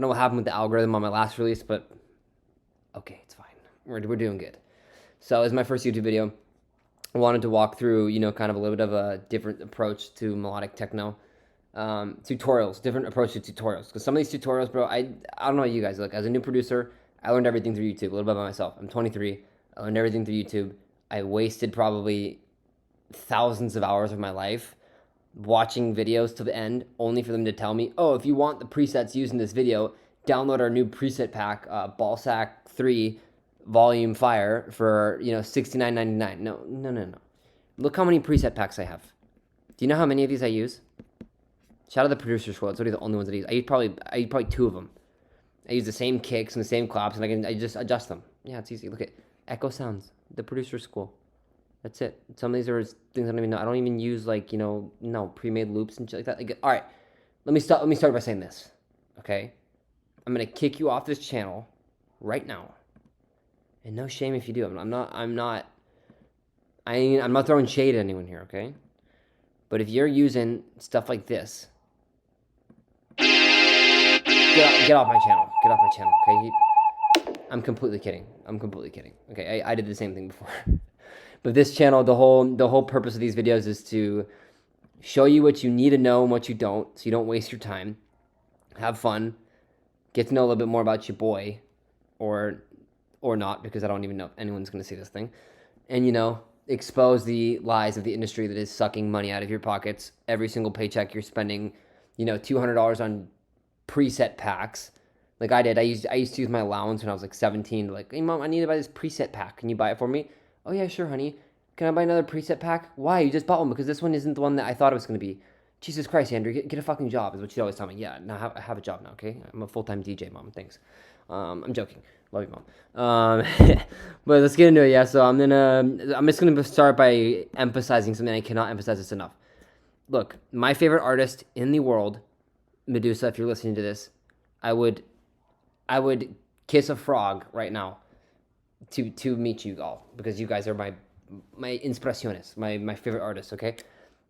know what happened with the algorithm on my last release, but okay, it's fine. We're doing good. So as my first YouTube video, I wanted to walk through, you know, kind of a little bit of a different approach to melodic techno. Tutorials, different approach to tutorials. Because some of these tutorials, bro, I don't know what you guys look. As a new producer, I learned everything through YouTube, a little bit by myself. I'm 23. I learned everything through YouTube. I wasted probably thousands of hours of my life watching videos to the end, only for them to tell me, oh, if you want the presets used in this video, download our new preset pack, Ballsack 3 Volume Fire for, you know, $69.99. No. Look how many preset packs I have. Do you know how many of these I use? Shout out to the producer squad. It's only the only ones that I use. I use probably 2 of them. I use the same kicks and the same claps, and I just adjust them. Yeah, it's easy. Look at Echo Sounds, the producer school. That's it. Some of these are things I don't even know. I don't even use, like, you know, no pre-made loops and shit like that. Like, all right, let me start by saying this. Okay, I'm gonna kick you off this channel right now, and no shame if you do. I'm not throwing shade at anyone here. Okay, but if you're using stuff like this, get off my channel. Get off my channel. Okay, I'm completely kidding. Okay, I did the same thing before. But this channel, the whole purpose of these videos is to show you what you need to know and what you don't, so you don't waste your time. Have fun, get to know a little bit more about your boy, or not, because I don't even know if anyone's going to see this thing, and, you know, expose the lies of the industry that is sucking money out of your pockets. Every single paycheck you're spending, you know, $200 on preset packs. Like I did. I used to use my allowance when I was like 17. Like, hey mom, I need to buy this preset pack. Can you buy it for me? Oh yeah, sure, honey. Can I buy another preset pack? Why? You just bought one because this one isn't the one that I thought it was going to be. Jesus Christ, Andrew, get a fucking job is what she'd always tell me. Yeah, now I have a job now, okay? I'm a full-time DJ, mom. Thanks. I'm joking. Love you, mom. But let's get into it, yeah. So I'm just gonna start by emphasizing something. I cannot emphasize this enough. Look, my favorite artist in the world, MEDUZA, if you're listening to this, I would kiss a frog right now to meet you all, because you guys are my inspiraciones, my favorite artists, okay?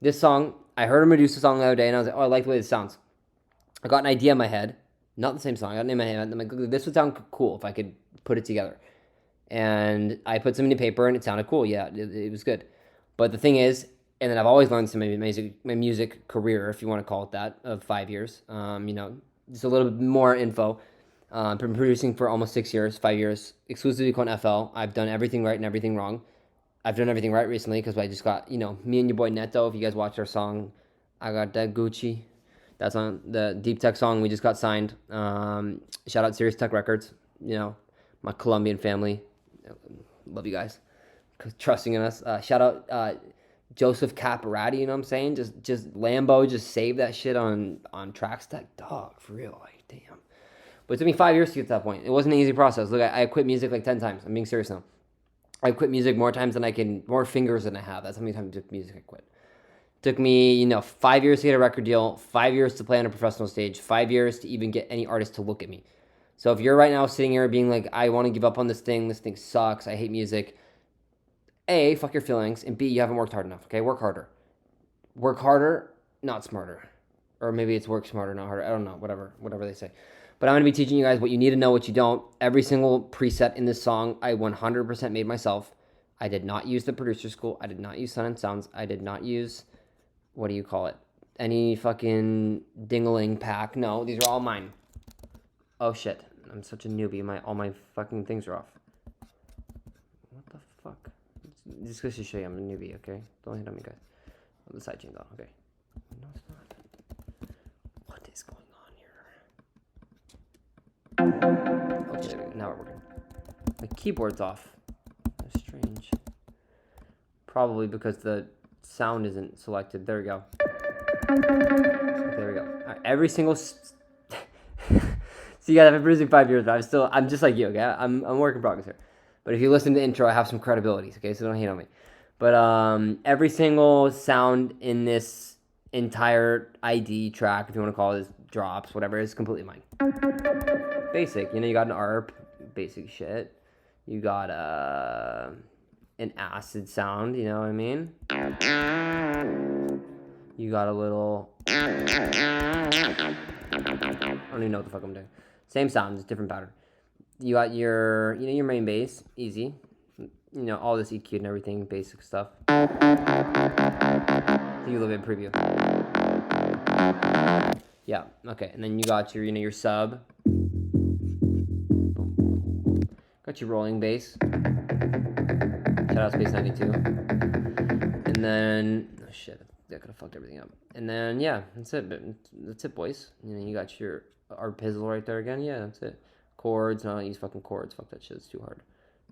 This song, I heard a MEDUZA song the other day, and I was like, oh, I like the way it sounds. I got an idea in my head, not the same song, I got an idea in my head, I'm like, this would sound cool if I could put it together. And I put something to paper, and it sounded cool, yeah, it was good. But the thing is, and then I've always learned some my music career, if you want to call it that, of 5 years, you know, just a little bit more info. Been producing for almost 6 years, 5 years, exclusively on FL. I've done everything right and everything wrong. I've done everything right recently because I just got, you know, me and your boy Neto, if you guys watched our song, I Got That Gucci. That's on the Deep Tech song. We just got signed. Shout out Serious Tech Records, you know, my Colombian family. Love you guys. Trusting in us. Shout out Joseph Caparati, you know what I'm saying? Just Lambo, just save that shit on Trackstack. Dog, for real, like, damn. But it took me 5 years to get to that point. It wasn't an easy process. Look, I quit music like 10 times. I'm being serious now. I quit music more times than more fingers than I have. That's how many times it took music I quit. It took me, you know, 5 years to get a record deal, 5 years to play on a professional stage, 5 years to even get any artist to look at me. So if you're right now sitting here being like, I want to give up on this thing sucks, I hate music, A, fuck your feelings, and B, you haven't worked hard enough, okay? Work harder. Work harder, not smarter. Or maybe it's work smarter, not harder. I don't know, whatever they say. But I'm going to be teaching you guys what you need to know, what you don't. Every single preset in this song, I 100% made myself. I did not use the producer school. I did not use Sun and Sounds. I did not use, what do you call it? Any fucking ding-a-ling pack. No, these are all mine. Oh, shit. I'm such a newbie. All my fucking things are off. What the fuck? Just to show you I'm a newbie, okay? Don't hit on me, guys. Oh, the side chain's off, okay. No, it's not. What is going on here? Okay, now we're working. My keyboard's off. That's strange. Probably because the sound isn't selected. There we go. There we go. All right, every single... So you guys, I've been producing 5 years, but I'm just like you, okay? I'm a work in progress here. But if you listen to the intro, I have some credibilities, okay? So don't hate on me. But every single sound in this entire ID track, if you want to call it, drops, whatever, is completely mine. Basic, you know, you got an ARP, basic shit. You got an acid sound, you know what I mean? You got a little... I don't even know what the fuck I'm doing. Same sound, just different pattern. You got your, you know, your main bass, easy. You know, all this EQ and everything, basic stuff. Give you a little bit of preview. Yeah, okay, and then you got your, you know, your sub. Got your rolling bass. Shout out Space 92. And then, oh shit, that could have fucked everything up. And then, yeah, that's it. That's it, boys. You know, you got your arpeggio right there again. Yeah, that's it. Chords. No, I don't use fucking chords. Fuck that shit. It's too hard.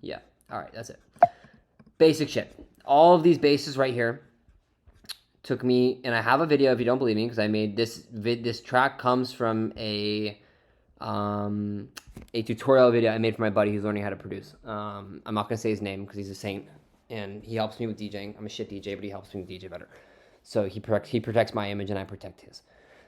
Yeah. All right, that's it. Basic shit. All of these basses right here took me, and I have a video if you don't believe me, because I made this. This track comes from a tutorial video I made for my buddy who's learning how to produce. I'm not gonna say his name because he's a saint and he helps me with DJing. I'm a shit DJ, but he helps me DJ better. So he protects my image and I protect his.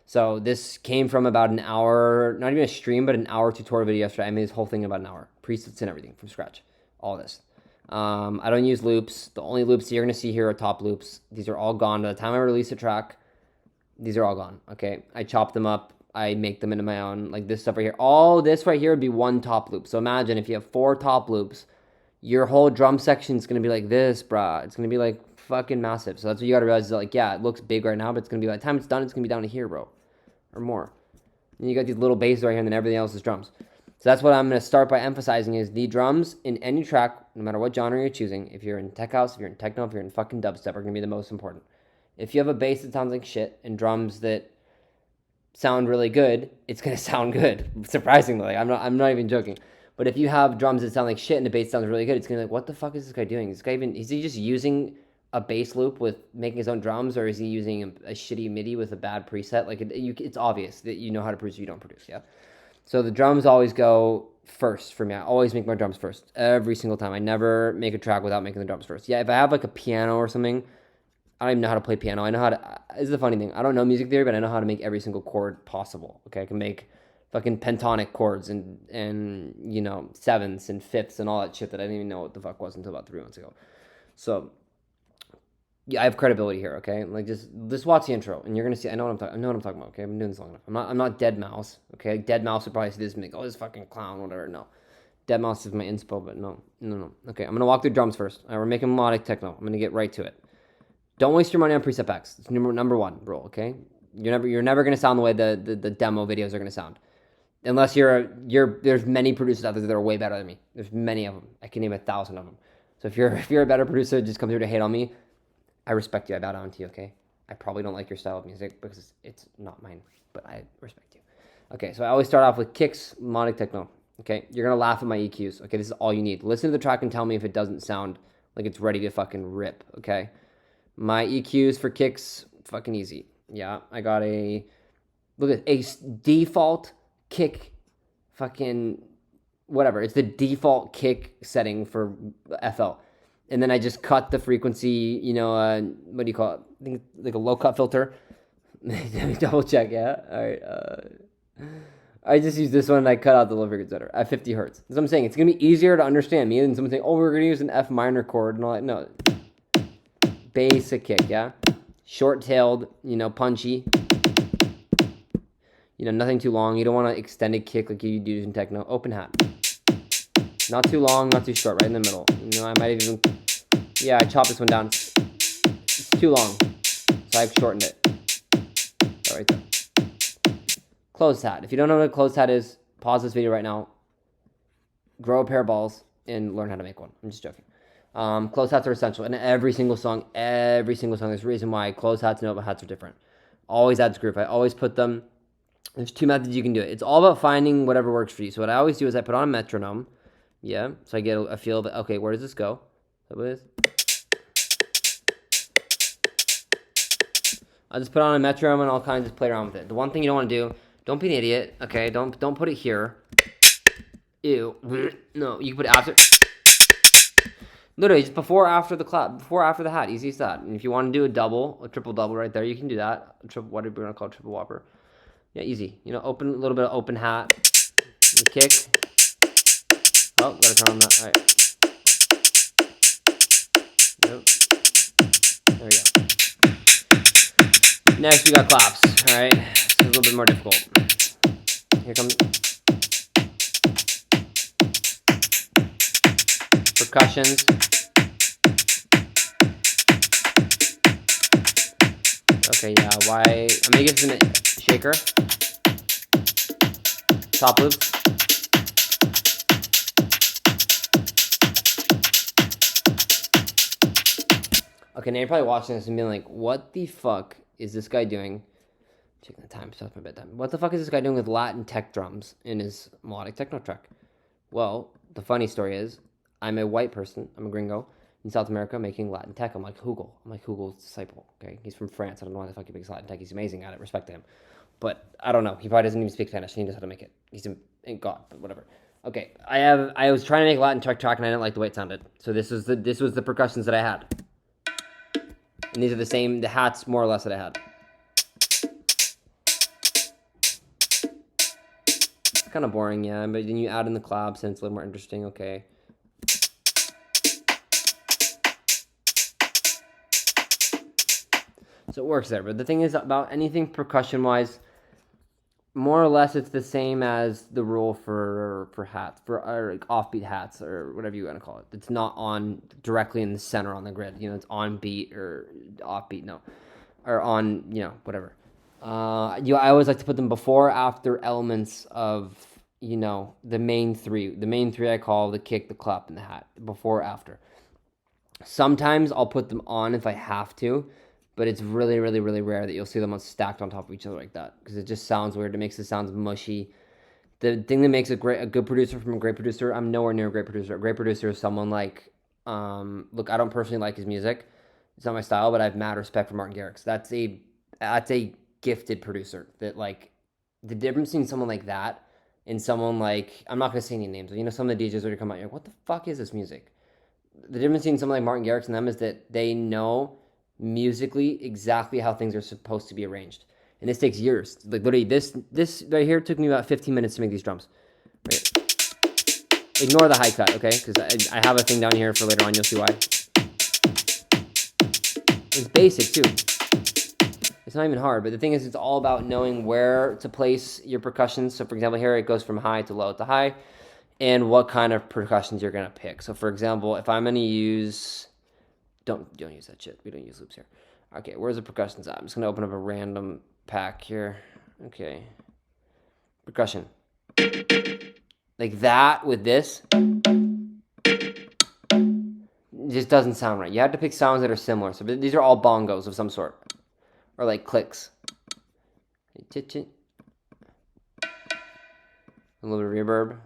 So this came from about an hour, not even a stream, but an hour tutorial video yesterday. I made this whole thing in about an hour, presets and everything from scratch, all this. I don't use loops. The only loops you're gonna see here are top loops. These are all gone. By the time I release a track, these are all gone, okay? I chop them up. I make them into my own, like this stuff right here. All this right here would be one top loop. So imagine if you have 4 top loops, your whole drum section is going to be like this, bruh. It's going to be like fucking massive. So that's what you got to realize is that, like, yeah, it looks big right now, but it's going to be, by the time it's done, it's going to be down to here, bro. Or more. And you got these little basses right here, and then everything else is drums. So that's what I'm going to start by emphasizing is the drums in any track, no matter what genre you're choosing. If you're in tech house, if you're in techno, if you're in fucking dubstep, are going to be the most important. If you have a bass that sounds like shit and drums that sound really good, it's gonna sound good. Surprisingly, I'm not even joking. But if you have drums that sound like shit and the bass sounds really good, it's gonna be like, what the fuck is this guy doing? Is he just using a bass loop with making his own drums, or is he using a shitty MIDI with a bad preset? Like it's obvious that you know how to produce, you don't produce, yeah. So the drums always go first for me. I always make my drums first every single time. I never make a track without making the drums first. Yeah, if I have like a piano or something, I don't even know how to play piano. I know how to, this is the funny thing. I don't know music theory, but I know how to make every single chord possible. Okay, I can make fucking pentonic chords and you know, sevenths and fifths and all that shit that I didn't even know what the fuck was until about 3 months ago. So yeah, I have credibility here. Okay, like just watch the intro and you're gonna see. I know what I'm talking about. Okay, I've been doing this long enough. I'm not Dead Mouse. Okay, Dead Mouse would probably see this and make, oh, this fucking clown, whatever. No, Dead Mouse is my inspo, but no. Okay, I'm gonna walk through drums first. We're making melodic techno. I'm gonna get right to it. Don't waste your money on preset packs. It's number one rule, okay? You're never gonna sound the way the demo videos are gonna sound, unless there's many producers out there that are way better than me. There's many of them. I can name 1,000 of them. So if you're a better producer, just come here to hate on me. I respect you. I bow down to you, okay? I probably don't like your style of music because it's not mine, but I respect you. Okay, so I always start off with kicks, melodic techno. Okay, you're gonna laugh at my EQs. Okay, this is all you need. Listen to the track and tell me if it doesn't sound like it's ready to fucking rip. Okay. My EQs for kicks, fucking easy. Yeah, I got look at a default kick, fucking whatever. It's the default kick setting for FL. And then I just cut the frequency, you know, what do you call it? I think like a low cut filter. Let me double check, yeah? All right. I just use this one and I cut out the low frequency setter at 50 hertz. That's what I'm saying. It's going to be easier to understand me than someone saying, oh, we're going to use an F minor chord and all that. No. Basic kick, yeah? Short-tailed, you know, punchy. You know, nothing too long. You don't want to extend a kick like you do in techno. Open hat. Not too long, not too short, right in the middle. You know, I might even, yeah, I chopped this one down. It's too long, so I've shortened it. Right there. Closed hat. If you don't know what a closed hat is, pause this video right now. Grow a pair of balls and learn how to make one. I'm just joking. Closed hats are essential in every single song. There's a reason why closed hats and open hats are different. Always adds groove. I always put them. There's 2 methods you can do it. It's all about finding whatever works for you. So what I always do is I put on a metronome. Yeah. So I get a feel of, okay, where does this go? Is that what it is? I'll just put on a metronome and I'll kind of just play around with it. The one thing you don't want to do, don't be an idiot. Okay. Don't put it here. Ew. No, you can put it after. Literally, just before, after the clap, before, after the hat, easy as that. And if you want to do a double, a triple double right there, you can do that. What are we gonna call it? Triple whopper? Yeah, easy. You know, a little bit of open hat, the kick. Oh, gotta turn on that. All right. Yep. There we go. Next, we got claps. All right, this is a little bit more difficult. Here comes. percussions. Okay, yeah, why? I'm gonna give this a shaker. Top loops. Okay, now you're probably watching this and being like, what the fuck is this guy doing? Checking the time, so it's my bedtime. What the fuck is this guy doing with Latin tech drums in his melodic techno track? Well, the funny story is, I'm a white person, I'm a gringo, in South America making Latin tech. I'm like Hugel. I'm like Hugel's disciple, okay? He's from France. I don't know why the fuck he makes Latin tech. He's amazing at it. Respect to him. But I don't know. He probably doesn't even speak Spanish. He knows how to make it. He's a god, but whatever. Okay, I was trying to make Latin tech track and I didn't like the way it sounded. So this was the percussions that I had. And these are the hats more or less that I had. Kind of boring, yeah, but then you add in the claps and it's a little more interesting. Okay. So it works there, but the thing is about anything percussion-wise, more or less it's the same as the rule for hats, or like offbeat hats or whatever you want to call it. It's not on directly in the center on the grid. You know, it's on beat or offbeat, no, or on, you know, whatever. I always like to put them before, after elements of, you know, the main three. The main three I call the kick, the clap, and the hat. Before, after. Sometimes I'll put them on if I have to, but it's really, really, really rare that you'll see them stacked on top of each other like that, because it just sounds weird. It makes it sound mushy. The thing that makes a good producer from a great producer, I'm nowhere near a great producer. A great producer is someone like, look, I don't personally like his music. It's not my style, but I have mad respect for Martin Garrix. That's a gifted producer. That, like, the difference between someone like that and someone like, I'm not going to say any names, but you know, some of the DJs where you come out, you're like, what the fuck is this music? The difference between someone like Martin Garrix and them is that they know musically exactly how things are supposed to be arranged. And this takes years. Like, literally, this right here took me about 15 minutes to make these drums. Right. Ignore the high cut, okay? Because I have a thing down here for later on. You'll see why. It's basic, too. It's not even hard, but the thing is, it's all about knowing where to place your percussions. So, for example, here it goes from high to low to high, and what kind of percussions you're going to pick. So, for example, if I'm going to use... Don't use that shit. We don't use loops here. Okay, where's the percussions at? I'm just going to open up a random pack here. Okay. Percussion. Like that with this. It just doesn't sound right. You have to pick sounds that are similar. So these are all bongos of some sort. Or like clicks. A little bit of reverb.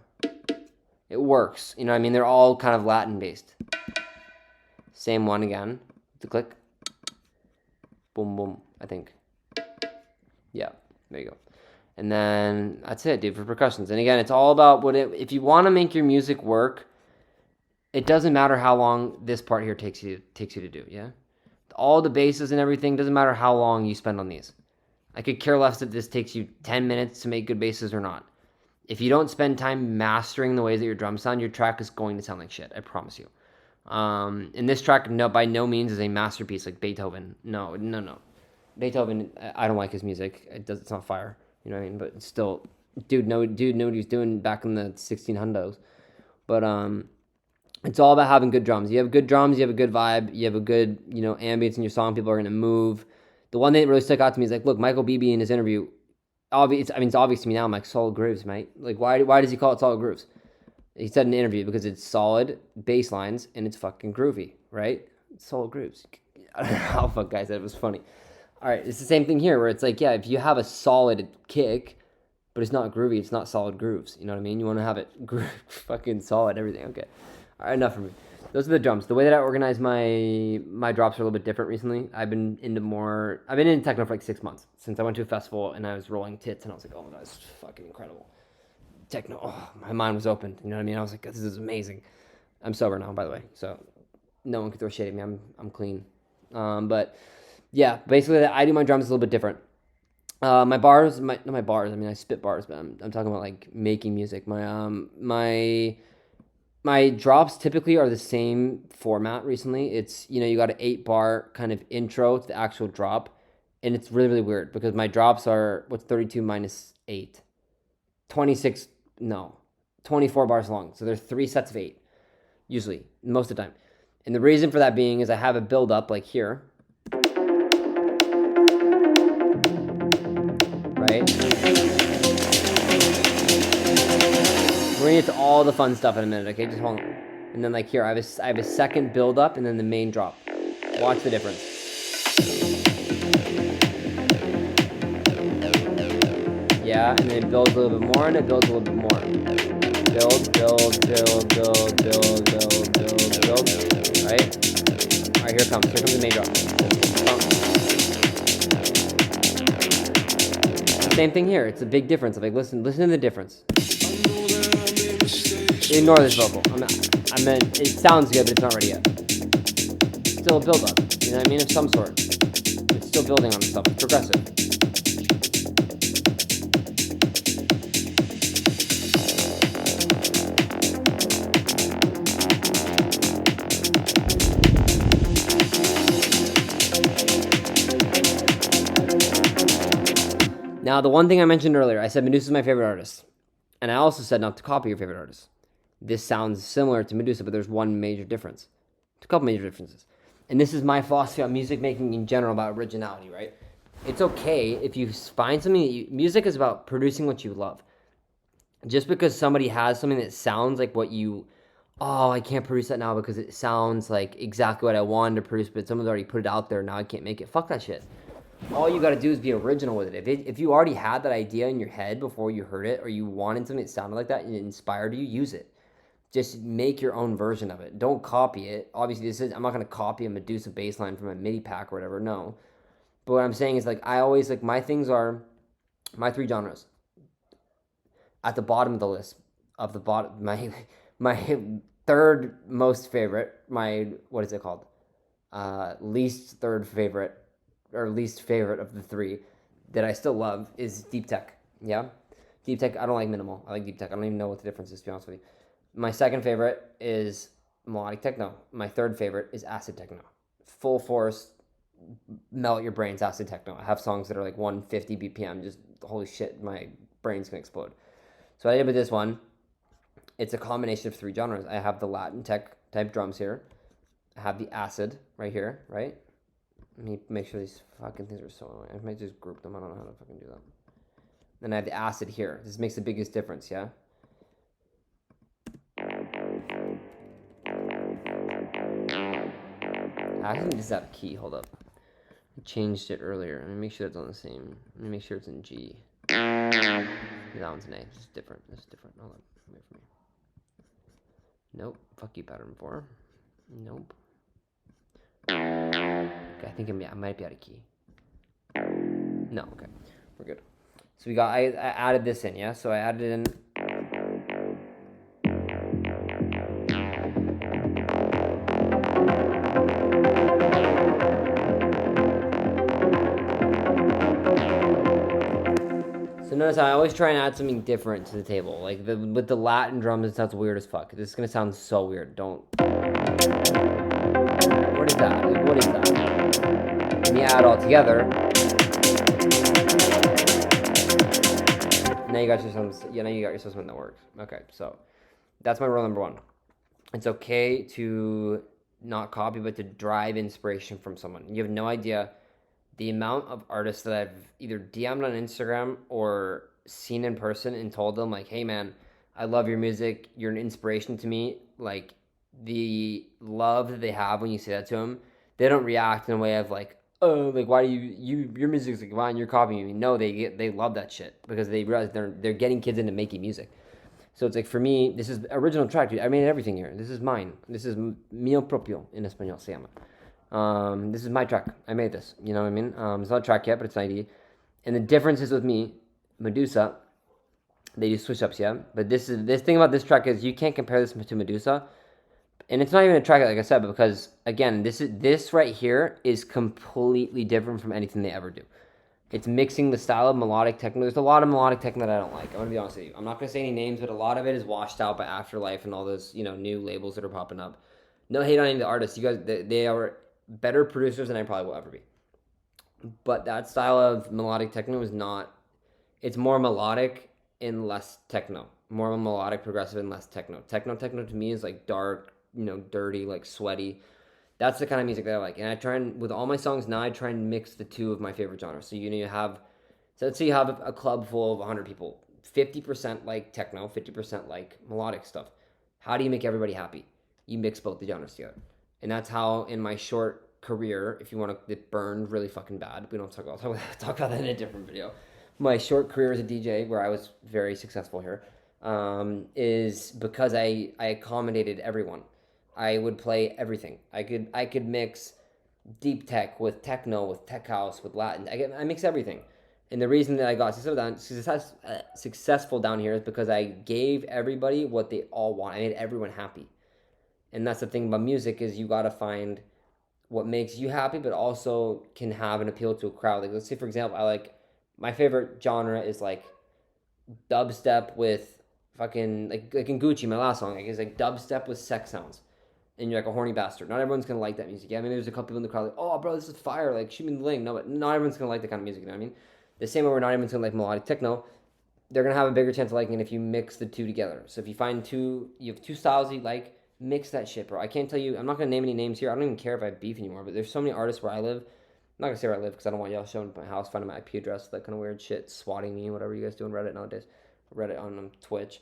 It works. You know what I mean? They're all kind of Latin based. Same one again. The click. Boom, boom, I think. Yeah, there you go. And then that's it, dude, for percussions. And again, it's all about if you want to make your music work, it doesn't matter how long this part here takes you to do, yeah? All the basses and everything, doesn't matter how long you spend on these. I could care less if this takes you 10 minutes to make good basses or not. If you don't spend time mastering the ways that your drums sound, your track is going to sound like shit, I promise you. And this track, by no means is a masterpiece like Beethoven. No. Beethoven, I don't like his music. It's not fire, you know what I mean? But still, dude knew what he was doing back in the 1600s. But it's all about having good drums. You have good drums, you have a good vibe, you have a good, you know, ambience in your song. People are gonna move. The one thing that really stuck out to me is like, look, Michael Beebe in his interview. It's obvious to me now. I'm like, solid grooves, mate. Like, why does he call it solid grooves? He said in an interview, because it's solid bass lines and it's fucking groovy, right? It's solid grooves. I don't know how the fuck guys said it. Was funny. All right, it's the same thing here where it's like, yeah, if you have a solid kick, but it's not groovy, it's not solid grooves. You know what I mean? You want to have it fucking solid, everything. Okay. All right, enough for me. Those are the drums. The way that I organize my drops are a little bit different recently. I've been into techno for like 6 months since I went to a festival and I was rolling tits and I was like, oh my God, it's fucking incredible. Techno, oh, my mind was open. You know what I mean? I was like, this is amazing. I'm sober now, by the way, so no one can throw shade at me. I'm clean. But yeah, basically, I do my drums a little bit different. My bars. I mean, I spit bars, but I'm talking about like making music. My drops typically are the same format. Recently, it's, you know, you got an 8-bar kind of intro to the actual drop, and it's really, really weird because my drops are, what's 32 minus 8? 26. No, 24 bars long. So there's 3 sets of 8. usually, most of the time. And the reason for that being is I have a build up like here, right? We're gonna get to all the fun stuff in a minute, okay? Just hold on. And then like here, I have a second build up and then the main drop. Watch the difference. Yeah, and then it builds a little bit more and it builds a little bit more. Build, build, build, build, build, build, build, build. Right? Alright, here it comes. Here comes the main drop. Same thing here. It's a big difference. I'm like, listen to the difference. Ignore this vocal. It sounds good, but it's not ready yet. It's still a build up. You know what I mean? Of some sort. It's still building on itself. It's progressive. Now, the one thing I mentioned earlier, I said MEDUZA is my favorite artist. And I also said not to copy your favorite artist. This sounds similar to MEDUZA, but there's one major difference. A couple major differences. And this is my philosophy on music making in general about originality, right? It's okay if you find something that music is about producing what you love. Just because somebody has something that sounds like what you, oh, I can't produce that now because it sounds like exactly what I wanted to produce, but someone's already put it out there, now I can't make it. Fuck that shit. All you got to do is be original with it. If you already had that idea in your head before you heard it, or you wanted something that sounded like that and it inspired you, use it. Just make your own version of it. Don't copy it. Obviously, I'm not going to copy a MEDUZA bass line from a MIDI pack or whatever. No. But what I'm saying is, like, I always, like, my things are my three genres. At the bottom of the list, my third most favorite, what is it called? Least favorite of the three that I still love is deep tech. Yeah? Deep tech, I don't like minimal. I like deep tech. I don't even know what the difference is, to be honest with you. My second favorite is melodic techno. My third favorite is acid techno. Full force, melt your brains acid techno. I have songs that are like 150 BPM. Just, holy shit, my brain's gonna explode. So what I did with this one, it's a combination of three genres. I have the Latin tech type drums here. I have the acid right here, right? Let me make sure these fucking things are so annoying. I might just group them. I don't know how to fucking do that. Then I have the acid here. This makes the biggest difference, yeah? I actually just have a key. Hold up. I changed it earlier. Let me make sure it's on the same. Let me make sure it's in G. That one's an A. This is different. This is different. Hold on. Wait for me. Nope. Fuck you, pattern 4. Nope. Okay, I think I might be out of key. No, okay. We're good. So I added this in, yeah? So I added it in. So notice how I always try and add something different to the table. Like with the Latin drums, it sounds weird as fuck. This is gonna sound so weird. Don't. What is that? Like, what is that? When you add it all together, now you got yourself something that works. Okay, so that's my rule number one. It's okay to not copy, but to drive inspiration from someone. You have no idea the amount of artists that I've either DM'd on Instagram or seen in person and told them, like, hey man, I love your music, you're an inspiration to me. Like, the love that they have when you say that to them, they don't react in a way of like, oh, like, why do your music's like, why you're copying me? No, they love that shit because they realize they're getting kids into making music. So it's like, for me, this is original track, dude. I made everything here. This is mine. This is mio propio in español se llama. This is my track. I made this. You know what I mean? It's not a track yet, but it's an ID. And the difference is with me, MEDUZA, they do switch ups, yeah. But this thing about this track is you can't compare this to MEDUZA, and it's not even a track like I said, but because again, this right here is completely different from anything they ever do. It's mixing the style of melodic techno. There's a lot of melodic techno that I don't like. I'm gonna be honest with you. I'm not gonna say any names, but a lot of it is washed out by Afterlife and all those new labels that are popping up. No hate on any of the artists. You guys, they are better producers than I probably will ever be. But that style of melodic techno is not. It's more melodic and less techno. More melodic, progressive, and less techno. Techno to me is like dark, dirty, like sweaty. That's the kind of music that I like. And I try and, with all my songs now, I try and mix the two of my favorite genres. So, so let's say you have a club full of 100 people, 50% like techno, 50% like melodic stuff. How do you make everybody happy? You mix both the genres together. And that's how, in my short career, if you want to get burned really fucking bad, we don't talk about that in a different video. My short career as a DJ, where I was very successful here, is because I accommodated everyone. I would play everything. I could mix deep tech with techno, with tech house, with Latin. I mix everything. And the reason that I got successful down here is because I gave everybody what they all want. I made everyone happy. And that's the thing about music, is you got to find what makes you happy, but also can have an appeal to a crowd. Like, let's say, for example, my favorite genre is like dubstep with fucking, like in Gucci, my last song, it's like dubstep with sex sounds. And you're like a horny bastard. Not everyone's gonna like that music. Yeah, I mean, there's a couple people in the crowd like, oh, bro, this is fire. Like, shoot me in the link. No, but not everyone's gonna like that kind of music. You know what I mean? The same way we're not everyone's gonna like melodic techno. They're gonna have a bigger chance of liking it if you mix the two together. So if you have two styles you like, mix that shit, bro. I can't tell you. I'm not gonna name any names here. I don't even care if I have beef anymore. But there's so many artists where I live. I'm not gonna say where I live because I don't want y'all showing my house, finding my IP address, that kind of weird shit, swatting me, whatever you guys do on Reddit nowadays. Reddit on Twitch.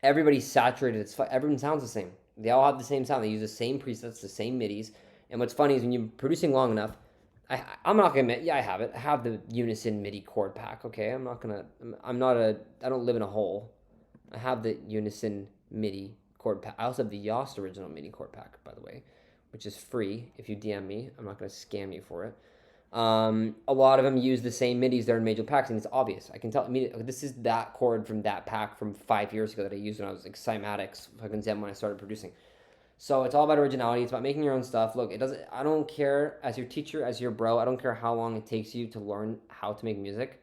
Everybody's saturated. Everyone sounds the same. They all have the same sound. They use the same presets, the same midis. And what's funny is when you're producing long enough, I'm not gonna admit, yeah, I have it. I have the Unison MIDI chord pack. Okay, I don't live in a hole. I have the Unison MIDI chord pack. I also have the YØSSED original MIDI chord pack, by the way, which is free if you DM me. I'm not gonna scam you for it. A lot of them use the same midis that are in major packs, and it's obvious. I can tell immediately, this is that chord from that pack from 5 years ago that I used when I was like cymatics fucking Zen when I started producing. So it's all about originality. It's about making your own stuff. Look, I don't care, as your teacher, as your bro, I don't care how long it takes you to learn how to make music.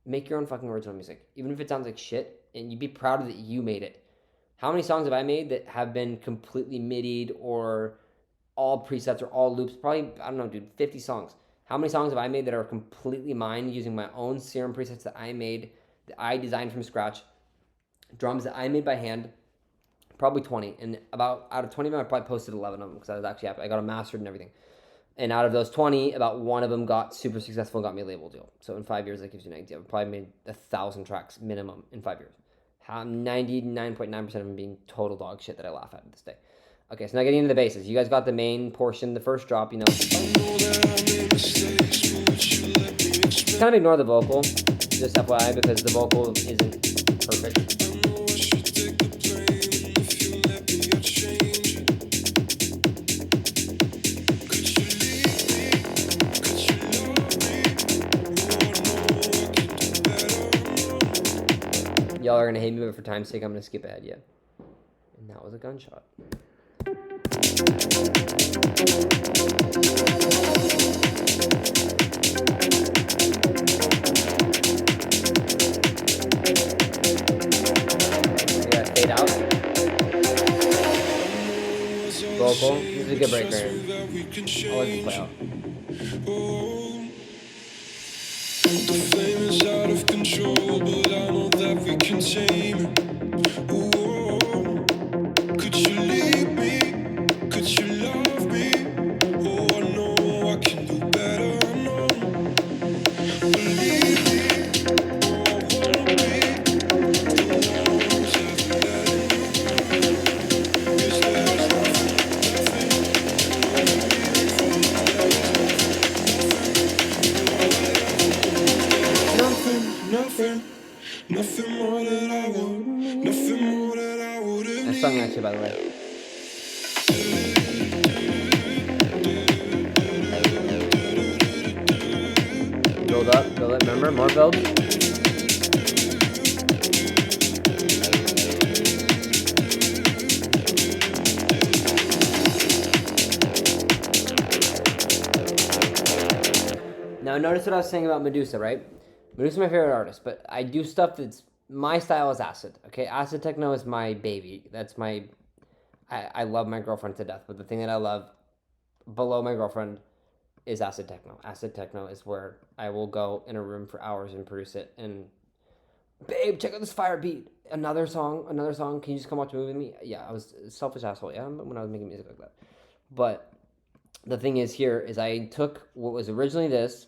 Make your own fucking original music. Even if it sounds like shit, and you be proud that you made it. How many songs have I made that have been completely midied or all presets or all loops? Probably, I don't know, dude, 50 songs. How many songs have I made that are completely mine, using my own serum presets that I made, that I designed from scratch, drums that I made by hand? Probably 20. And out of 20 of them, I probably posted 11 of them because I was actually happy. I got them mastered and everything. And out of those 20, about one of them got super successful and got me a label deal. So in 5 years, that gives you an idea. I've probably made 1,000 tracks minimum in 5 years. 99.9% of them being total dog shit that I laugh at this day. Okay, so now getting into the bases. You guys got the main portion, the first drop, Kind of ignore the vocal, just FYI, because the vocal isn't perfect. Y'all are gonna hate me, but for time's sake, I'm gonna skip ahead, yeah. And that was a gunshot. Yeah, fade out. Vocal. This is a good break right here. I'll let you play out. The flame is out of control, but I know that we can tame it. Oh, could you leave me? Could you love me? Oh, I know I can do better, I know. Believe me, oh, I won't be the one who's ever letting you go. 'Cause there's nothing more that I would, nothing more that I would have. Nice song actually, by the way. Build up, remember? More build. Now notice what I was saying about MEDUZA, right? MEDUZA's my favorite artist, but I do stuff that's, my style is acid, okay? Acid techno is my baby. That's my, I love my girlfriend to death, but the thing that I love below my girlfriend is acid techno. Acid techno is where I will go in a room for hours and produce it, and babe, check out this fire beat. Another song. Can you just come watch a movie with me? Yeah, I was a selfish asshole. Yeah, when I was making music like that. But the thing is, here is I took what was originally this,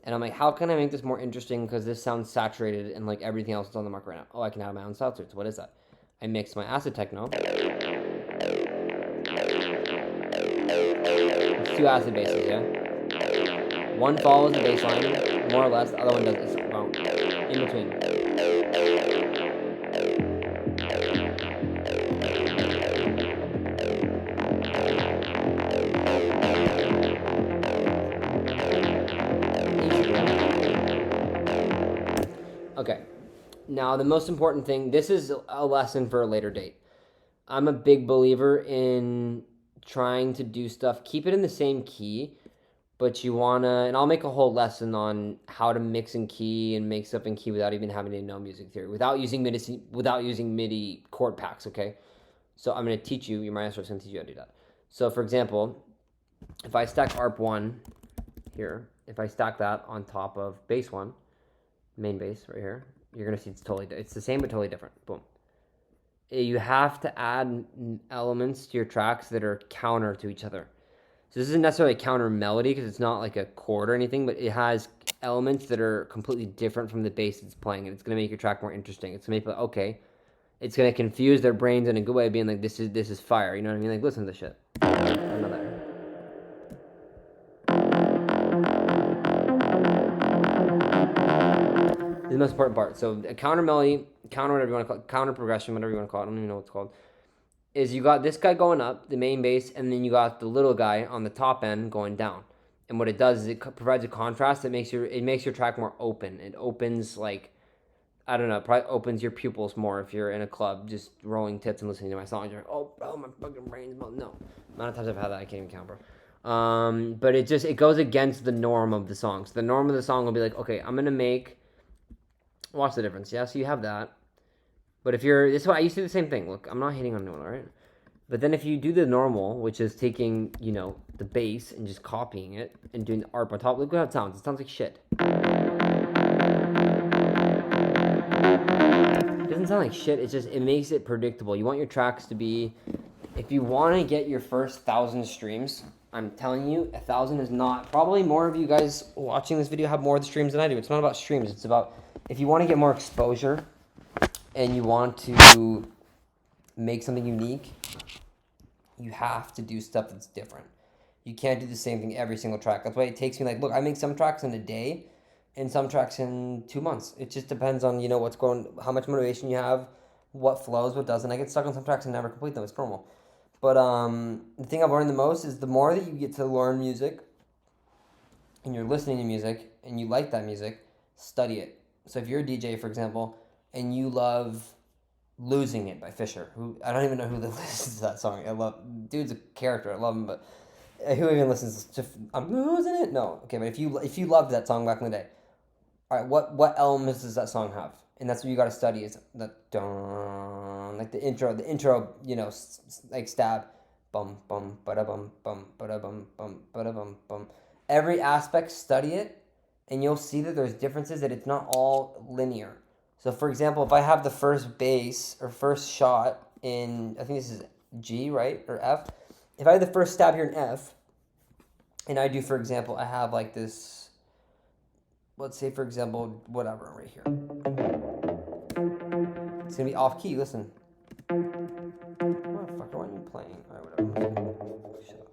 and I'm like, how can I make this more interesting? Because this sounds saturated and like everything else is on the market right now. Oh, I can add my own sound search. What is that? I mixed my acid techno. It's two acid basses, yeah. One follows the bass line, more or less. The other one does this. Well, in between. Okay. Now, the most important thing, this is a lesson for a later date. I'm a big believer in trying to do stuff, keep it in the same key, but you wanna, and I'll make a whole lesson on how to mix in key and make stuff in key without even having to know music theory, without using MIDI chord packs, okay? So I'm gonna teach you, your maestro is gonna teach you how to do that. So for example, if I stack ARP1 here, if I stack that on top of bass 1, main bass right here, you're gonna see it's the same but totally different. Boom. You have to add elements to your tracks that are counter to each other. So this isn't necessarily a counter melody because it's not like a chord or anything, but it has elements that are completely different from the bass it's playing, and it's gonna make your track more interesting. It's gonna make okay. It's gonna confuse their brains in a good way, being like, this is fire. You know what I mean? Like, listen to this shit. Another. This is the most important part. So a counter melody, counter whatever you want to call it, counter progression, whatever you want to call it. I don't even know what it's called. Is you got this guy going up, the main bass, and then you got the little guy on the top end going down. And what it does is it provides a contrast that makes your track more open. It opens, like, I don't know, probably opens your pupils more if you're in a club just rolling tits and listening to my songs. You're like, oh, bro, my fucking brain's melting. No. The amount of times I've had that, I can't even count, bro. But it goes against the norm of the song. So the norm of the song will be like, okay, I'm going to make, watch the difference. Yeah, so you have that. But if you're, this is why I used to do the same thing. Look, I'm not hating on anyone, all right? But then if you do the normal, which is taking, you know, the bass and just copying it and doing the ARP on top, look how it sounds. It sounds like shit. It doesn't sound like shit. It's just, it makes it predictable. You want your tracks to be, if you want to get your first 1,000 streams, I'm telling you, 1,000 is not, probably more of you guys watching this video have more of the streams than I do. It's not about streams. It's about, if you want to get more exposure, and you want to make something unique, you have to do stuff that's different. You can't do the same thing every single track. That's why it takes me, like, look, I make some tracks in a day and some tracks in 2 months. It just depends on, you know, what's going, how much motivation you have, what flows, what doesn't. I get stuck on some tracks and never complete them. It's normal. But the thing I've learned the most is the more that you get to learn music and you're listening to music and you like that music, study it. So if you're a DJ, for example, and you love Losing It by Fisher, who I don't even know who listens to that song. I love, dude's a character. I love him, but who even listens to I'm losing it? No. Okay, but if you loved that song back in the day, all right, what elements does that song have? And that's what you got to study, is that dun, like the intro, you know, like stab, bum bum bada bum bum bada bum bum bada bum bum. Every aspect, study it, and you'll see that there's differences, that it's not all linear. So, for example, if I have the first bass or first shot in, I think this is G, right, or F. If I have the first stab here in F, and I do, for example, I have like this, let's say, for example, whatever, right here. It's going to be off key, listen. Motherfucker, why aren't you playing? All right, whatever. Shut up.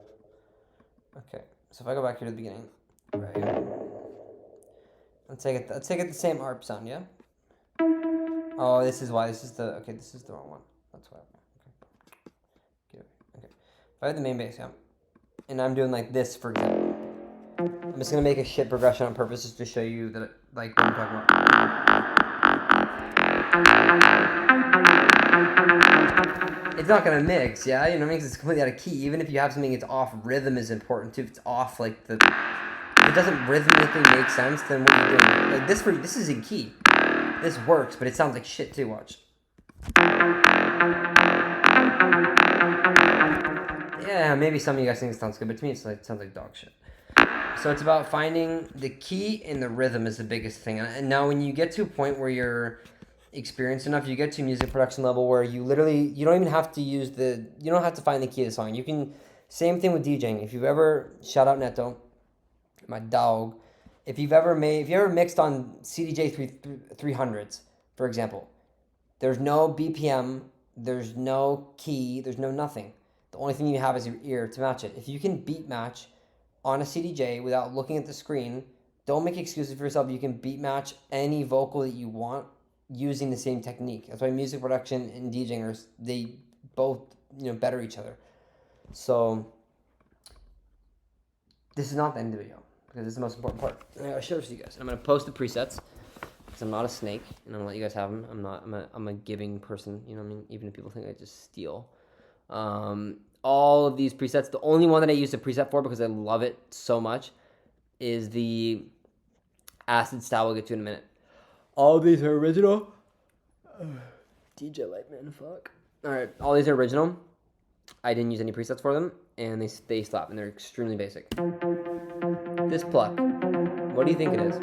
Okay, so if I go back here to the beginning, right. Let's take it the same ARP sound, yeah? Oh, this is why. This is the wrong one. That's why. Okay. If I have the main bass, yeah, and I'm doing like this, for example, I'm just gonna make a shit progression on purpose just to show you that, like, what I'm talking about. It's not gonna mix, yeah. You know what I mean? 'Cause it's completely out of key. Even if you have something that's off, rhythm is important too. If it's off, like if it doesn't rhythmically make sense, then what are you doing? Like this is in key. This works, but it sounds like shit too. Watch. Yeah, maybe some of you guys think it sounds good, but to me it sounds like dog shit. So it's about finding the key and the rhythm is the biggest thing. And now when you get to a point where you're experienced enough, you get to music production level where you literally, you don't even have to use you don't have to find the key of the song. You can, same thing with DJing. If you've ever, shout out Neto, my dog. If you ever mixed on CDJ 300s, for example, there's no BPM, there's no key, there's no nothing. The only thing you have is your ear to match it. If you can beat match on a CDJ without looking at the screen, don't make excuses for yourself. You can beat match any vocal that you want using the same technique. That's why music production and DJing are, they both, better each other. So this is not the end of the video because this is the most important part. I'll show this to you guys. I'm gonna post the presets because I'm not a snake and I'm gonna let you guys have them. I'm a giving person. You know what I mean? Even if people think I just steal. All of these presets. The only one that I use a preset for because I love it so much is the acid style. We'll get to in a minute. All of these are original. DJ Lightman, fuck. All right, all these are original. I didn't use any presets for them, and they slap, and they're extremely basic. This pluck, what do you think it is?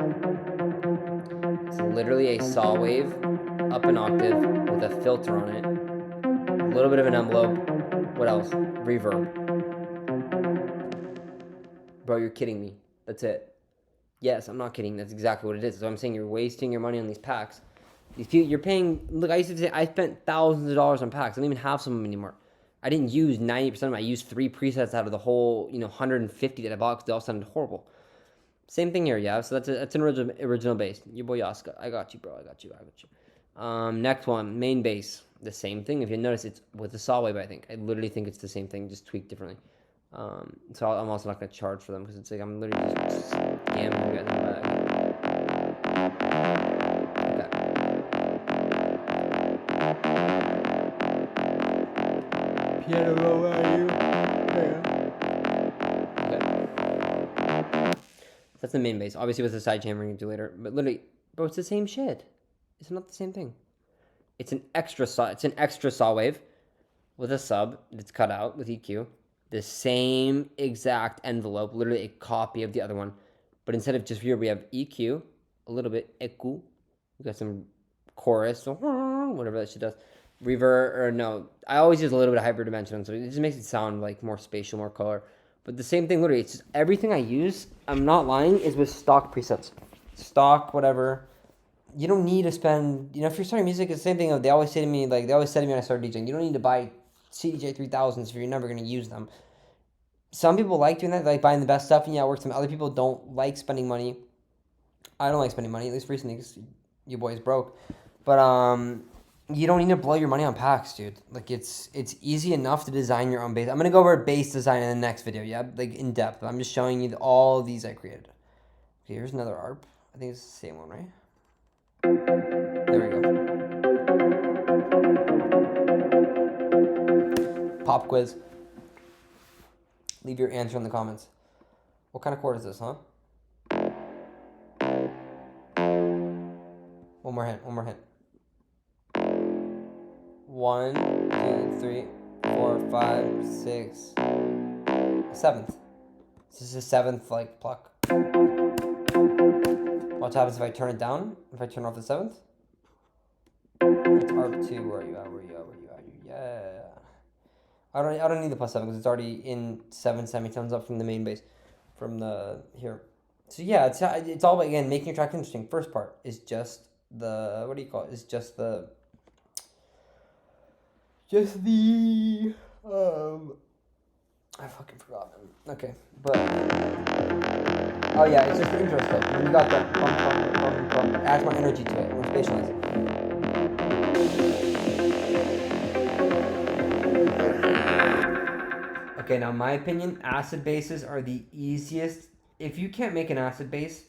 It's literally a saw wave up an octave with a filter on it, a little bit of an envelope. What else? Reverb. Bro, you're kidding me. That's it. Yes, I'm not kidding. That's exactly what it is. So I'm saying you're wasting your money on these packs. These people, you're paying. Look, I used to say I spent thousands of dollars on packs. I don't even have some of them anymore. I didn't use 90% of them. I used 3 presets out of the whole, 150 that I bought because they all sounded horrible. Same thing here, yeah. So that's an original bass. Your boy Yaska. I got you, bro. I got you. Next one, main bass. The same thing. If you notice, it's with the saw wave. I think I literally think it's the same thing, just tweaked differently. So I'm also not gonna charge for them because it's like I'm literally just scamming you guys in the back. Okay. Piano, where are you? Okay. So that's the main bass. Obviously with the side hammering you do later, but literally, bro, it's the same shit. It's not the same thing. It's an extra saw. It's an extra saw wave with a sub that's cut out with EQ. The same exact envelope, literally a copy of the other one. But instead of just here, we have EQ, a little bit EQ. We got some chorus, so whatever that shit does. Reverb, or no, I always use a little bit of hyperdimension, so it just makes it sound like more spatial, more color. But the same thing, literally, it's just everything I use, I'm not lying, is with stock presets. Stock, whatever. You don't need to spend, if you're starting music, it's the same thing. They always say to me, when I started DJing, you don't need to buy CDJ 3000s if you're never going to use them. Some people like doing that, they like buying the best stuff, and yeah, it works for them. Other people don't like spending money. I don't like spending money, at least recently, because your boy's broke. But you don't need to blow your money on packs, dude. Like, it's easy enough to design your own bass. I'm going to go over bass design in the next video, yeah? Like, in depth. I'm just showing you all of these I created. Okay, here's another ARP. I think it's the same one, right? There we go. Pop quiz. Leave your answer in the comments. What kind of chord is this, huh? One more hint. 1, 2, 3, 4, 5, 6. 7th. This is a 7th, pluck. Watch what happens if I turn it down. If I turn off the 7th. It's ARP2. Where are you at? Yeah. I don't need the +7 because it's already in 7 semitones up from the main bass, from the here. So yeah, it's all about, again, making your track interesting. First part is just the, what do you call it? It's just the I fucking forgot. Okay, but oh yeah, it's just the intro stuff. And we got the bum. Adds more energy to it. More spatialize it. Okay, now in my opinion, acid basses are the easiest. If you can't make an acid bass,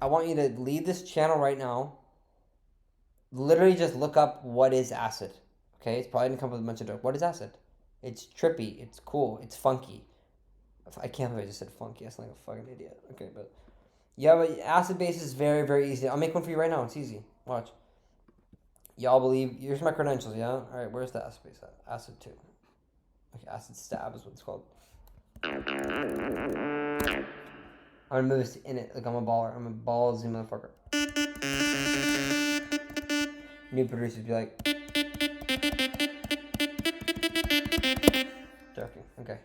I want you to leave this channel right now. Literally just look up what is acid. Okay, it's probably gonna come up with a bunch of dope. What is acid? It's trippy, it's cool, it's funky. I can't believe I just said funky. I sound like a fucking idiot. Okay, but yeah, but acid bass is very, very easy. I'll make one for you right now. It's easy. Watch. Y'all believe? Here's my credentials. Yeah. All right. Where's the acid bass at? Acid 2. Okay, acid stab is what it's called. I'm gonna move this in it like I'm a baller. I'm a ballsy motherfucker. New producers be like, joking. Okay.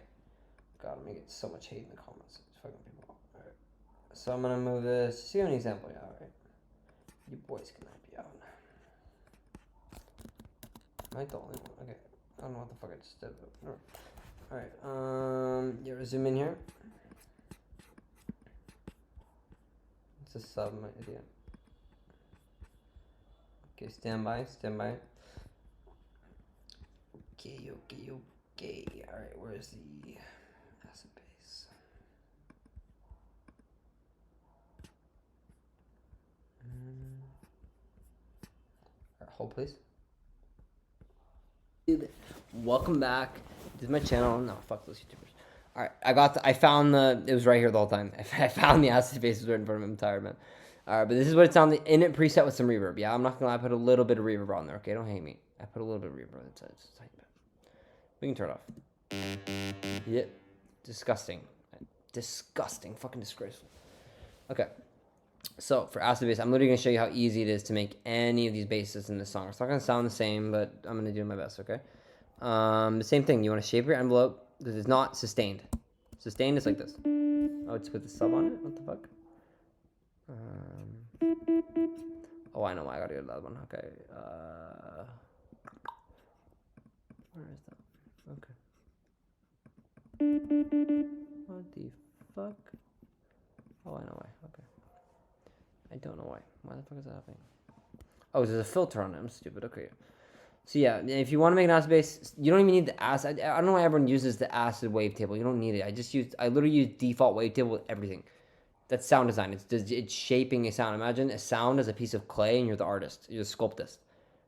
God, I'm gonna get so much hate in the comments. It's fucking people. Alright. So I'm gonna move this. See an example, yeah, alright. You boys can help you out. Am I the only one? Okay. I don't know what the fuck I just did. Alright, yeah, zoom in here. It's a sub, my idiot. Okay, stand by. Okay. Alright, where's the acid base? Alright, hold please. Dude, welcome back. This is my channel. No, fuck those YouTubers. Alright, I found it was right here the whole time. I found the acid bases right in front of him. I'm tired, man. Alright, but this is what it sounded in it preset with some reverb. Yeah, I'm not gonna lie, I put a little bit of reverb on there, okay? Don't hate me. I put a little bit of reverb on it. It's a tiny bit. We can turn it off. Yeah. Disgusting. Disgusting. Fucking disgraceful. Okay. So for acid bass, I'm literally gonna show you how easy it is to make any of these basses in this song. It's not gonna sound the same, but I'm gonna do my best, okay? The same thing, you wanna shape your envelope, because it's not sustained. Sustained is like this. Oh, it's with the sub on it? What the fuck? Oh, I know why I gotta go to that one. Okay. Where is that? Okay. What the fuck? Oh, I know why. Okay. I don't know why. Why the fuck is that happening? Oh, there's a filter on it. I'm stupid. Okay. So yeah, if you want to make an acid bass, you don't even need the acid. I don't know why everyone uses the acid wavetable. You don't need it. I literally use default wavetable with everything. That's sound design. It's shaping a sound. Imagine a sound as a piece of clay, and you're the artist. You're the sculptor,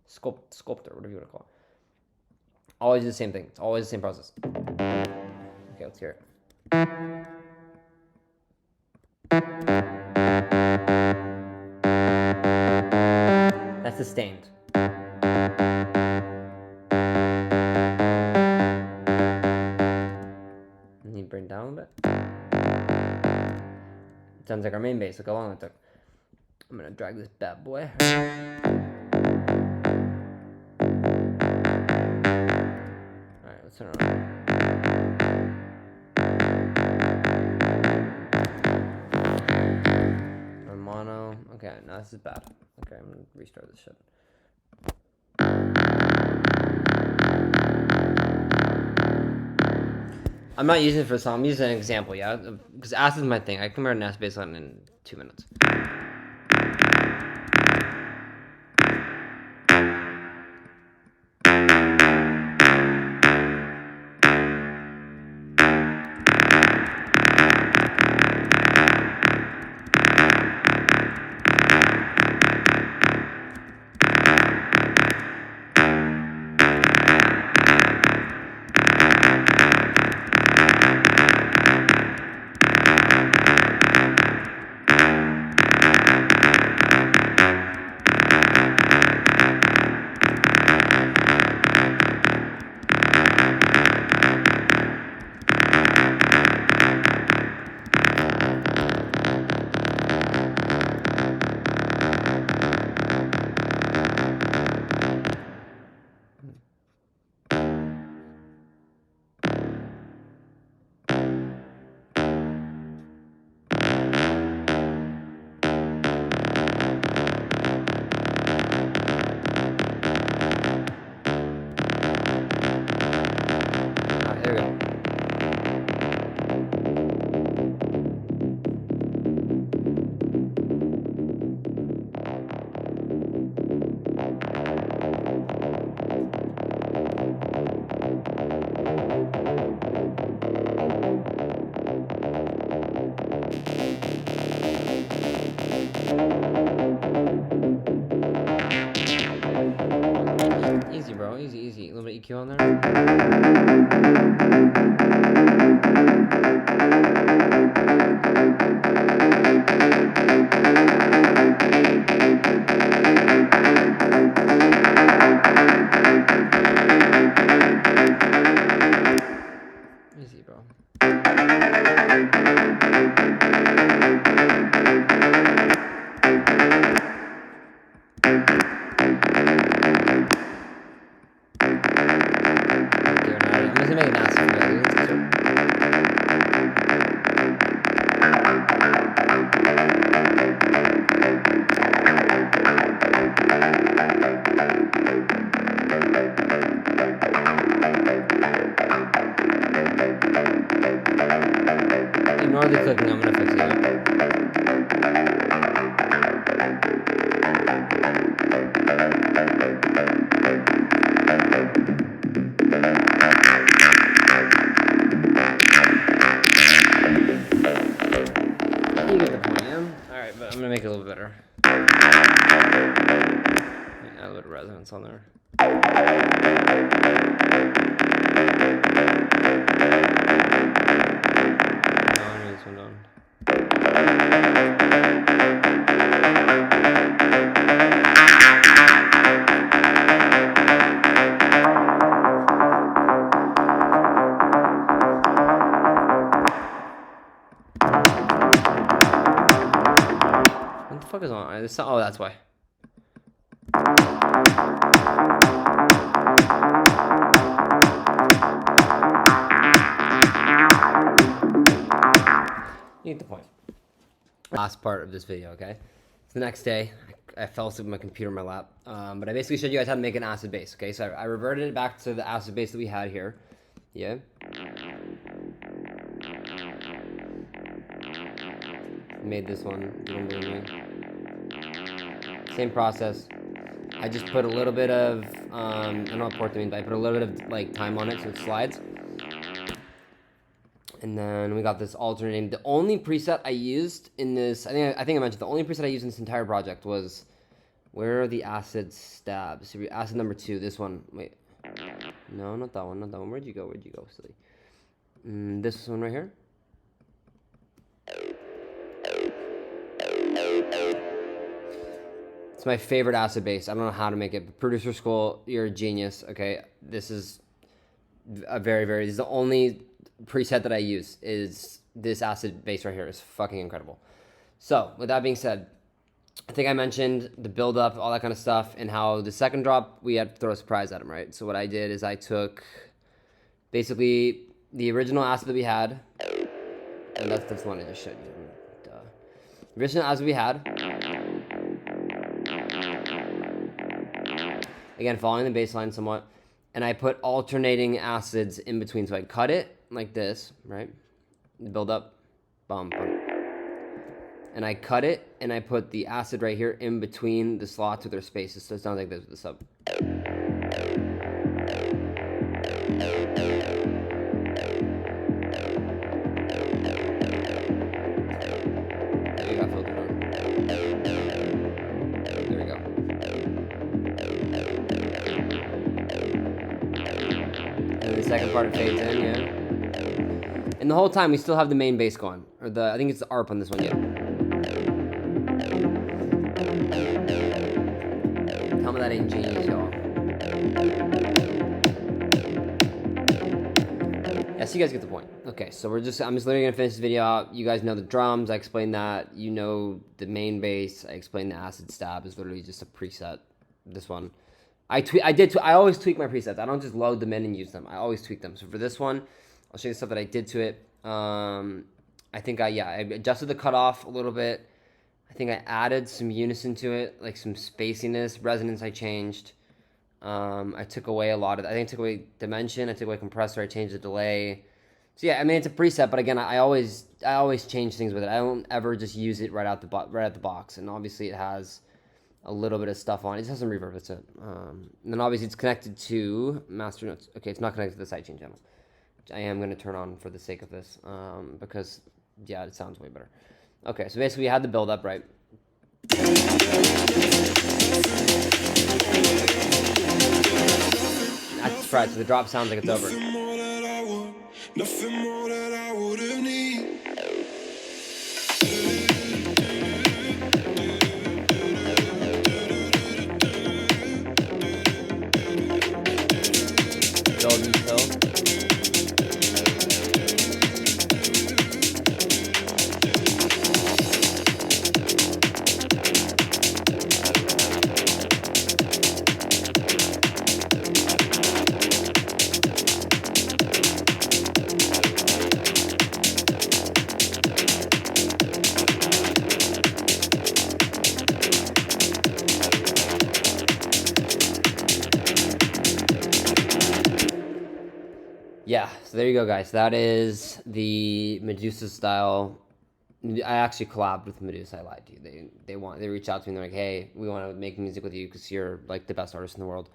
whatever you want to call it. Always the same thing. It's always the same process. Okay, let's hear it. That's sustained. Need to bring it down a bit. It sounds like our main bass. Look how long it took. I'm gonna drag this bad boy. Alright, let's turn it on. Mono. Okay, now this is bad. Okay, I'm gonna restart this shit. I'm not using it for a song. I'm using an example, yeah? Because acid is my thing. I can convert an acid bass line in 2 minutes. Easy, bro. Easy. A little bit EQ on there. Easy, bro. You get the point, yeah? Alright, but I'm gonna make it a little bit better. Add a little bit of resonance on there. This one done. What the fuck is on? Oh, that's why. You get the point. Last part of this video, okay? It's the next day. I fell asleep with my computer in my lap. But I basically showed you guys how to make an acid base, okay? So I reverted it back to the acid base that we had here. Yeah. Made this one. Same process. I just put a little bit of, I don't know what port to mean, but I put a little bit of like time on it so it slides. And then we got this alternating. The only preset I used in this, I think I mentioned, the only preset I used in this entire project was, where are the acid stabs? Acid number 2, this one. Wait. No, not that one, not that one. Where'd you go, silly? This one right here. It's my favorite acid base. I don't know how to make it, but producer school, you're a genius, okay? This is a this is the only preset that I use, is this acid base right here. Is fucking incredible. So, with that being said, I think I mentioned the build up, all that kind of stuff, and how the second drop, we had to throw a surprise at him, right? So what I did is I took basically the original acid that we had, and that's the one I just showed you. Duh. The original acid we had, again, following the baseline somewhat, and I put alternating acids in between. So I cut it like this, right? Build up, bum, bum. And I cut it, and I put the acid right here in between the slots with their spaces. So it sounds like this with the sub. There you got filtered on. There we go. And the second part it fades in, yeah. And the whole time we still have the main bass going, or I think it's the ARP on this one, yeah. Tell me that ain't genius, y'all. Yeah, so you guys get the point. Okay, so I'm just literally gonna finish this video out. You guys know the drums, I explained that. You know the main bass, I explained the acid stab is literally just a preset. This one. I always tweak my presets. I don't just load them in and use them. I always tweak them. So for this one, I'll show you the stuff that I did to it. I think I adjusted the cutoff a little bit. I think I added some unison to it, like some spaciness, resonance I changed. I took away a lot of, I think I took away dimension, I took away compressor, I changed the delay. So yeah, I mean, it's a preset, but again, I always change things with it. I don't ever just use it right out the box. And obviously it has a little bit of stuff on it. It just has some reverb, that's it. And then obviously it's connected to master notes. Okay, it's not connected to the sidechain channel, which I am going to turn on for the sake of this, because yeah, it sounds way better. Okay, so basically we had the build up, right? That's right, so the drop sounds like it's over. Nothing more that I would have need. Building still. Yeah, so there you go, guys. That is the MEDUZA style I actually collabed with Meduza. I lied to you. They reached out to me and they're like, hey, we want to make music with you because you're like the best artist in the world.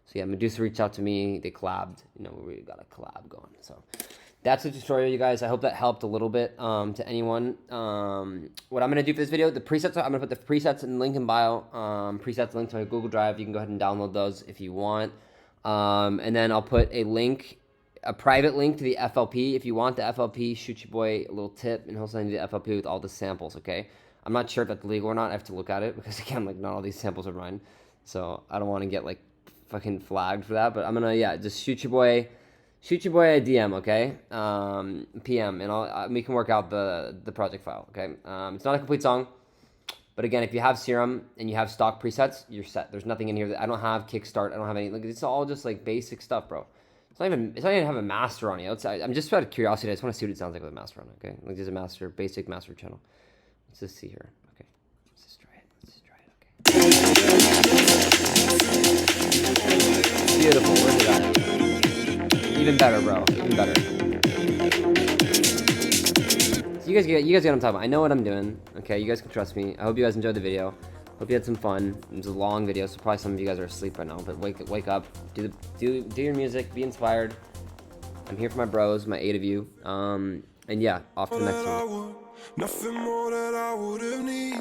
So yeah, Meduza reached out to me. They collabed. You know, we got a collab going. So that's the tutorial, you guys. I hope that helped a little bit to anyone. What I'm gonna do for this video, the presets. I'm gonna put the presets in the link in bio. Presets linked to my Google Drive. You can go ahead and download those if you want. And then I'll put a link, a private link to the FLP. If you want the FLP, shoot your boy a little tip, and he'll send you the FLP with all the samples. Okay. I'm not sure if that's legal or not. I have to look at it because again, like not all these samples are mine, so I don't want to get like fucking flagged for that. But I'm gonna just shoot your boy a DM, okay? PM, and we can work out the project file, okay? It's not a complete song, but again, if you have Serum and you have stock presets, you're set. There's nothing in here that I don't have Kickstart. I don't have any. Like it's all just like basic stuff, bro. It's not even have a master on it. I'm just out of curiosity. I just want to see what it sounds like with a master on it, okay? Like there's a master, basic master channel. Let's just see here. Okay, let's just try it. Okay. Beautiful. Where's it at? Even better, bro. Even better. So you guys get what I'm talking about. I know what I'm doing. Okay, you guys can trust me. I hope you guys enjoyed the video. Hope you had some fun. It was a long video, so probably some of you guys are asleep right now. But wake up. Do your music. Be inspired. I'm here for my bros, my 8 of you. And yeah, off to the next one. Nothing more that I would have need.